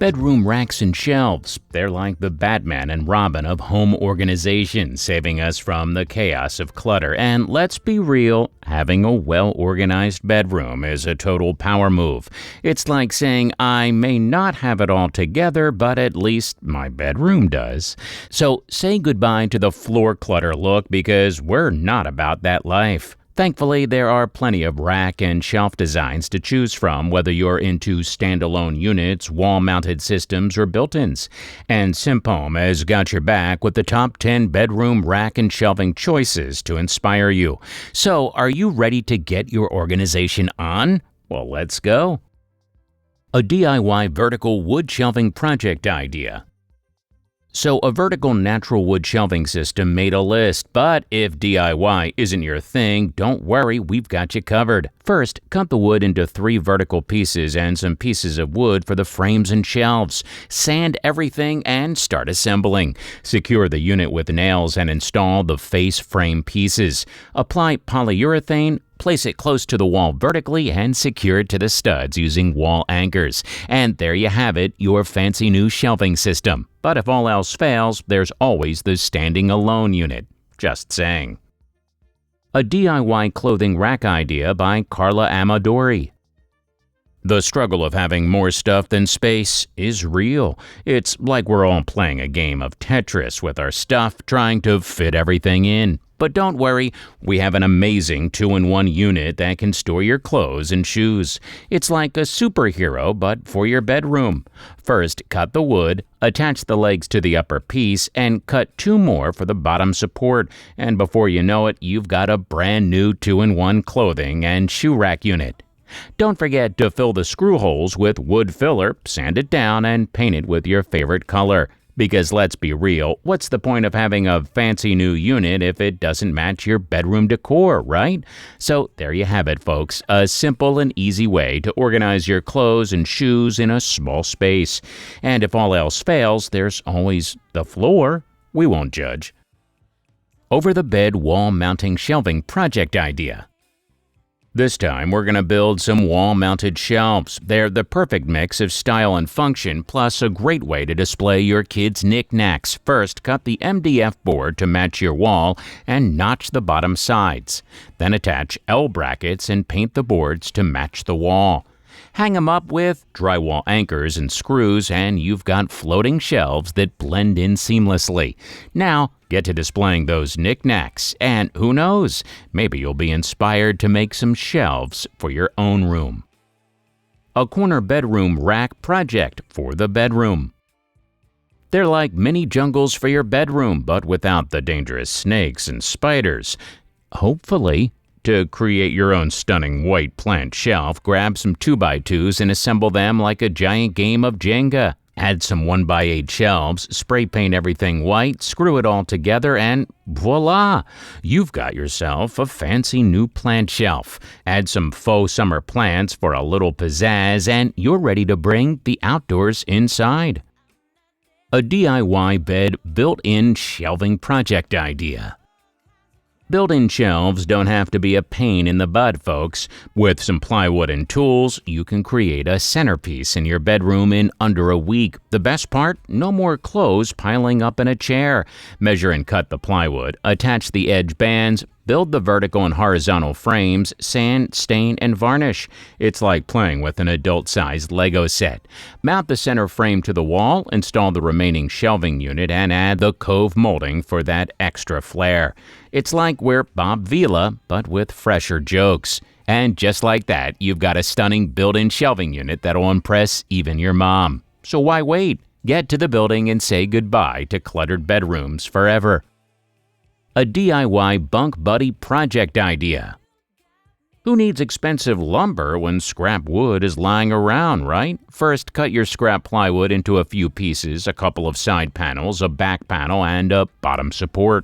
Bedroom racks and shelves. They're like the Batman and Robin of home organization, saving us from the chaos of clutter. And let's be real, having a well-organized bedroom is a total power move. It's like saying, I may not have it all together, but at least my bedroom does. So say goodbye to the floor clutter look because we're not about that life. Thankfully, there are plenty of rack and shelf designs to choose from, whether you're into standalone units, wall-mounted systems, or built-ins. And Simpome has got your back with the top 10 bedroom rack and shelving choices to inspire you. So, are you ready to get your organization on? Well, let's go. A DIY vertical wood shelving project idea. So a vertical natural wood shelving system made a list, but if DIY isn't your thing, don't worry, we've got you covered. First, cut the wood into 3 vertical pieces and some pieces of wood for the frames and shelves. Sand everything and start assembling. Secure the unit with nails and install the face frame pieces. Apply polyurethane. Place it close to the wall vertically and secure it to the studs using wall anchors. And there you have it, your fancy new shelving system. But if all else fails, there's always the standing alone unit. Just saying. A DIY clothing rack idea by Carla Amadori. The struggle of having more stuff than space is real. It's like we're all playing a game of Tetris with our stuff, trying to fit everything in. But don't worry, we have an amazing 2-in-1 unit that can store your clothes and shoes. It's like a superhero, but for your bedroom. First, cut the wood, attach the legs to the upper piece, and cut 2 more for the bottom support. And before you know it, you've got a brand new 2-in-1 clothing and shoe rack unit. Don't forget to fill the screw holes with wood filler, sand it down, and paint it with your favorite color. Because let's be real, what's the point of having a fancy new unit if it doesn't match your bedroom decor, right? So there you have it, folks, a simple and easy way to organize your clothes and shoes in a small space. And if all else fails, there's always the floor. We won't judge. Over the bed wall mounting shelving project idea. This time, we're going to build some wall-mounted shelves. They're the perfect mix of style and function, plus a great way to display your kids' knickknacks. First, cut the MDF board to match your wall and notch the bottom sides. Then attach L brackets and paint the boards to match the wall. Hang them up with drywall anchors and screws, and you've got floating shelves that blend in seamlessly. Now, get to displaying those knickknacks, and who knows, maybe you'll be inspired to make some shelves for your own room. A corner bedroom rack project for the bedroom. They're like mini jungles for your bedroom, but without the dangerous snakes and spiders. Hopefully. To create your own stunning white plant shelf, grab some 2x2s and assemble them like a giant game of Jenga. Add some 1x8 shelves, spray paint everything white, screw it all together, and voila! You've got yourself a fancy new plant shelf. Add some faux summer plants for a little pizzazz, and you're ready to bring the outdoors inside. A DIY bed built-in shelving project idea. Built-in shelves don't have to be a pain in the butt, folks. With some plywood and tools, you can create a centerpiece in your bedroom in under a week. The best part? No more clothes piling up in a chair. Measure and cut the plywood, attach the edge bands, build the vertical and horizontal frames, sand, stain, and varnish. It's like playing with an adult-sized Lego set. Mount the center frame to the wall, install the remaining shelving unit, and add the cove molding for that extra flair. It's like we're Bob Vila, but with fresher jokes. And just like that, you've got a stunning built-in shelving unit that'll impress even your mom. So why wait? Get to the building and say goodbye to cluttered bedrooms forever. A DIY bunk buddy project idea. Who needs expensive lumber when scrap wood is lying around, right? First, cut your scrap plywood into a few pieces, a couple of side panels, a back panel, and a bottom support.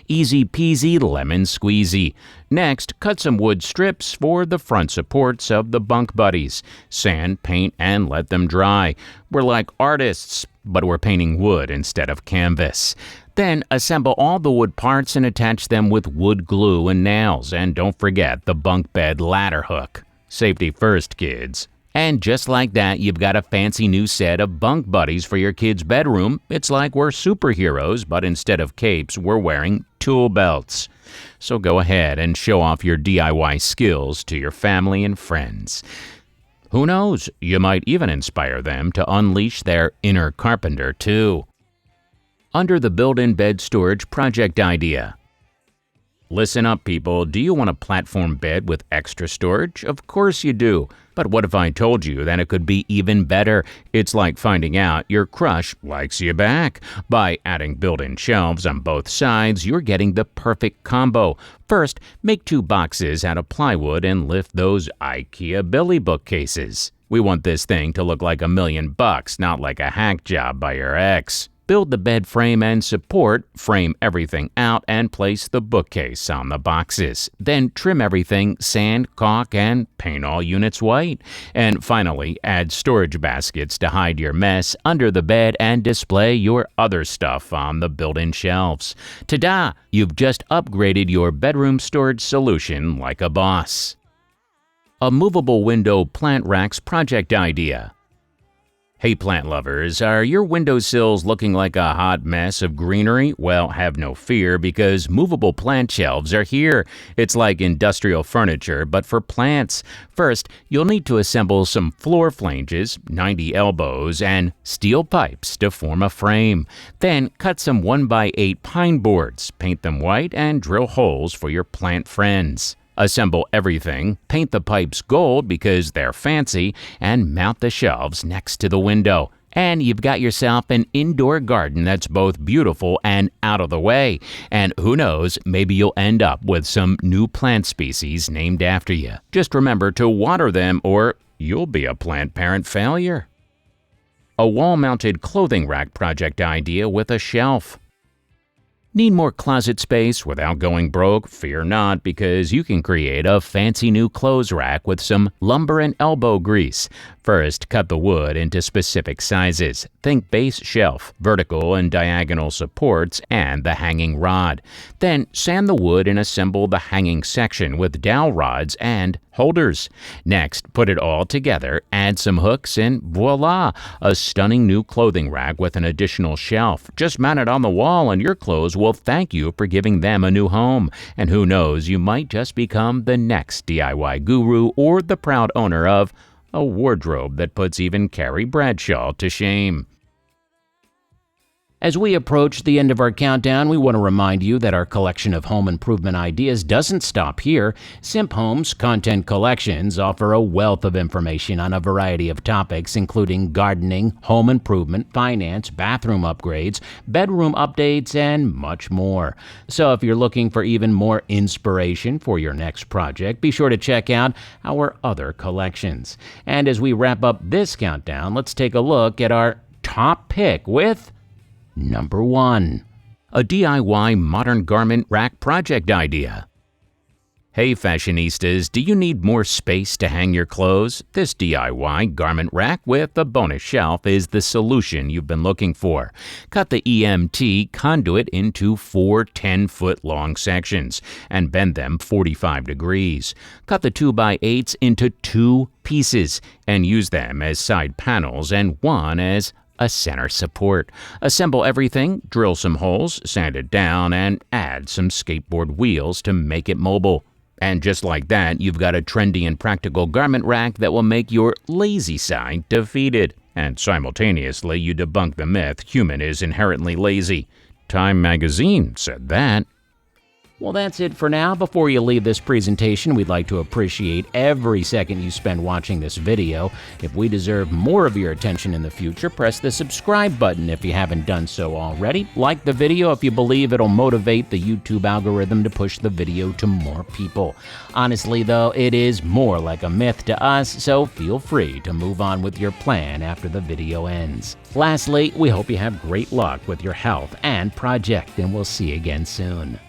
Easy peasy lemon squeezy. Next, cut some wood strips for the front supports of the bunk buddies. Sand, paint, and let them dry. We're like artists, but we're painting wood instead of canvas. Then assemble all the wood parts and attach them with wood glue and nails. And don't forget the bunk bed ladder hook. Safety first, kids. And just like that, you've got a fancy new set of bunk buddies for your kid's bedroom. It's like we're superheroes, but instead of capes, we're wearing tool belts. So go ahead and show off your DIY skills to your family and friends. Who knows, you might even inspire them to unleash their inner carpenter too. Under the built-in bed storage project idea. Listen up, people. Do you want a platform bed with extra storage? Of course you do. But what if I told you that it could be even better? It's like finding out your crush likes you back. By adding built-in shelves on both sides, you're getting the perfect combo. First, make 2 boxes out of plywood and lift those IKEA Billy bookcases. We want this thing to look like $1 million, not like a hack job by your ex. Build the bed frame and support, frame everything out, and place the bookcase on the boxes. Then trim everything, sand, caulk, and paint all units white. And finally, add storage baskets to hide your mess under the bed and display your other stuff on the built-in shelves. Ta-da! You've just upgraded your bedroom storage solution like a boss. A movable window plant racks project idea. Hey plant lovers, are your windowsills looking like a hot mess of greenery? Well, have no fear because movable plant shelves are here. It's like industrial furniture, but for plants. First, you'll need to assemble some floor flanges, 90 elbows, and steel pipes to form a frame. Then, cut some 1x8 pine boards, paint them white, and drill holes for your plant friends. Assemble everything, paint the pipes gold because they're fancy, and mount the shelves next to the window. And you've got yourself an indoor garden that's both beautiful and out of the way. And who knows, maybe you'll end up with some new plant species named after you. Just remember to water them or you'll be a plant parent failure. A wall-mounted clothing rack project idea with a shelf. Need more closet space without going broke? Fear not, because you can create a fancy new clothes rack with some lumber and elbow grease. First, cut the wood into specific sizes. Think base shelf, vertical and diagonal supports, and the hanging rod. Then, sand the wood and assemble the hanging section with dowel rods and holders. Next, put it all together, add some hooks, and voila! A stunning new clothing rack with an additional shelf. Just mount it on the wall and your clothes will thank you for giving them a new home. And who knows, you might just become the next DIY guru or the proud owner of a wardrobe that puts even Carrie Bradshaw to shame. As we approach the end of our countdown, we want to remind you that our collection of home improvement ideas doesn't stop here. Simp Homes Content Collections offer a wealth of information on a variety of topics, including gardening, home improvement, finance, bathroom upgrades, bedroom updates, and much more. So if you're looking for even more inspiration for your next project, be sure to check out our other collections. And as we wrap up this countdown, let's take a look at our top pick with Number 1. A DIY modern garment rack project idea. Hey fashionistas, do you need more space to hang your clothes? This DIY garment rack with a bonus shelf is the solution you've been looking for. Cut the EMT conduit into 4 10-foot long sections and bend them 45 degrees. Cut the 2x8s into 2 pieces and use them as side panels and one as a center support. Assemble everything, drill some holes, sand it down, and add some skateboard wheels to make it mobile. And just like that, you've got a trendy and practical garment rack that will make your lazy side defeated. And simultaneously, you debunk the myth human is inherently lazy. Time magazine said that. Well, that's it for now. Before you leave this presentation, we'd like to appreciate every second you spend watching this video. If we deserve more of your attention in the future, press the subscribe button if you haven't done so already. Like the video if you believe it'll motivate the YouTube algorithm to push the video to more people. Honestly, though, it is more like a myth to us, so feel free to move on with your plan after the video ends. Lastly, we hope you have great luck with your health and project, and we'll see you again soon.